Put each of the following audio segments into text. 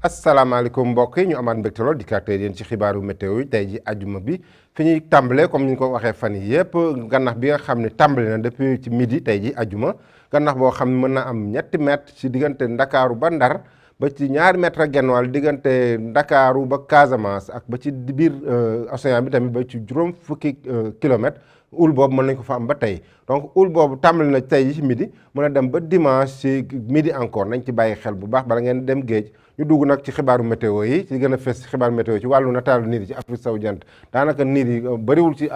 asalaamaaleykum mbokk yi ñu amaat mbégte lool dikkaat yéen ci xibaaru météo yi tey ji ajuma bi fi ñuy tàmbalee comme ni ñu ko waxee fan yi yëpp gannax bi nga xam ne tàmbale na depuis ci midi tey ji ajuma gannax boo xam ne mën na am ñetti mètre ci diggante ndakaaru ba Ndar ba ci ñaari mètre ak genn wàll diggante ndakaaru ba Casamance ak ba ci biir océan bi tamit ba ci juróom fukki kilomètres ul boobu mën nañ ko fa am ba tey donc ul boobu tàmbali na tey ci midi mën a dem ba dimanche ci midi encore nañ ci bàyyi xel bu baax bala ngeen dem géej ñu dugg nag ci xibaaru météo yi ci gën a fës xibaaru météo ci wàllu nataalu niir yi ci Afrique sowu jant daanaka niir yi bëriwul ci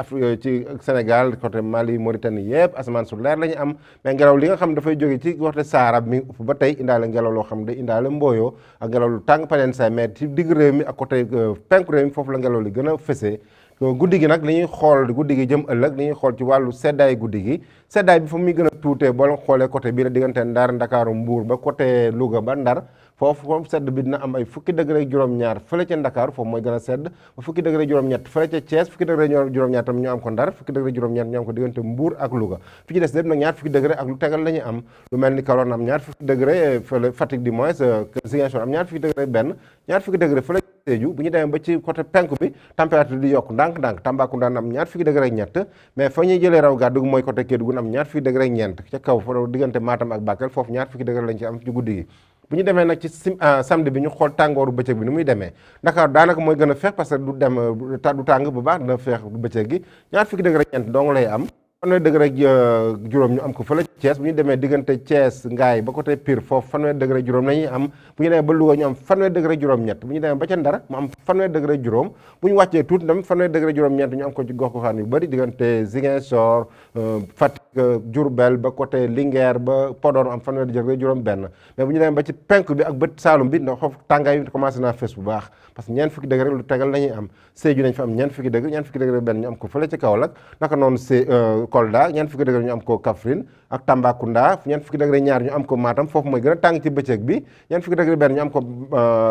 ci Sénégal côté Mali Mauritanie yëpp asamaan su leer la ñu am mais ngelaw li nga xam dafay jóge ci côté Sahara mi ngi upp ba tey indaale ngelaw loo xam day indaale mbooyoo ak ngelaw lu tàng paleen say mais ci digg réew mi ak côté penku réew mi foofu la ngelaw li gën a fësee guddi gi nag li ñuy xool guddi gi jëm ëllëg li ñuy xool ci wàllu seddaay guddi gi seddaay bi fa muy gën a tuutee boo leen xoolee côté bii la diggante Ndar Ndakaaru Mbuur ba côté Louga ba Ndar foofu sedd bi dina am ay fukki degré juróom-ñaar fële ca Ndakaaru foofu mooy gën a sedd ba fukki degré juróom-ñett fële ca Thiès fukki degré juróom-ñaar tam ñu am ko Ndar fukki degré juróom-ñett ñu am ko diggante Mbuur ak Louga fi ci des lépp nag ñaar fukki degré ak lu tegal la ñu am lu mel ni Kaolack am ñaar fukki degré fële Fatick du moins Ziguinchor am ñaar fukki degré benn ñaar fukki degré fële Sédhiou bu ñu demee ba ci côté penku bi température di yokk ndànk-ndànk Tambacounda am ñaar fukki degré ak ñett mais fa ñuy jëlee raw gàddu mooy côté Kédougou am ñaar fukki degré ak ñeent ca kaw fa diggante Matam ak Bakel foofu ñaar fukki degré lañ ci am ci guddi gi bu ñu demee nag ci samedi bi ñu xool tàngooru bëccëg bi ni muy demee Dakar daanaka mooy gën a feex parce que du tàng bu baax dina feex bëccëg gi ñaar fukki degré ak ñeent dong lay am fanweeri degré ak juróom ñu am ko fële Thiès bu ñu demee diggante Thiès Ngaye ba côté Pire foofu fanweeri degré juróom la ñuy am bu ñu demee ba Louga ñu am fanweeri degré juróom ñett bu ñu demee ba ca Ndar mu am fanweeri degré juróom bu ñu wàccee tuuti tamit fanweeri degré juróom ñett ñu am ko ci gox goxaan yu bëri diggante Ziguinchor Fatick Diourbel ba côté Linguère ba Podor am fanweeri degré juróom benn mais bu ñu demee ba ci penk bi ak bët Saalum bi ndax foofu tàngaay bi commencé naa fees bu baax parce que ñeent fukki degré lu tegal la ñuy am Sédhiou nañ fa am ñeent fukki degré benn ñu am ko fële ci Kaolack naka noonu Kolda ñeent fukki degré ñu am ko Kaffrine ak Tambacounda ñeent fukki degré ñaar ñu am ko Matam foofu mooy gën a tàng ci bëccëg bi ñeent fukki degré benn ñu am ko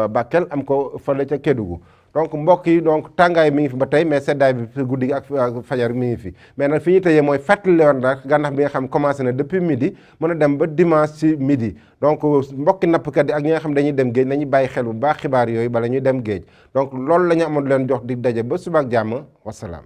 Bakel am ko fële ca Kédougou donc mbokk yi donc tàngaay mi ngi fi ba tey mais seddaay bi guddi gi ak fajar mi ngi fi mais nag fi ñu tëjee mooy fàttali woon rek gànnax bi nga xam commencé na depuis midi mën a dem ba dimanche ci midi donc mbokki nappkat yi ak ñi nga xam dañuy dem géej nañu bàyyi xel bu baax xibaar yooyu bala ñuy dem géej donc loolu la ñu amoon leen jox di daje ba suba ak jàmm wasalaam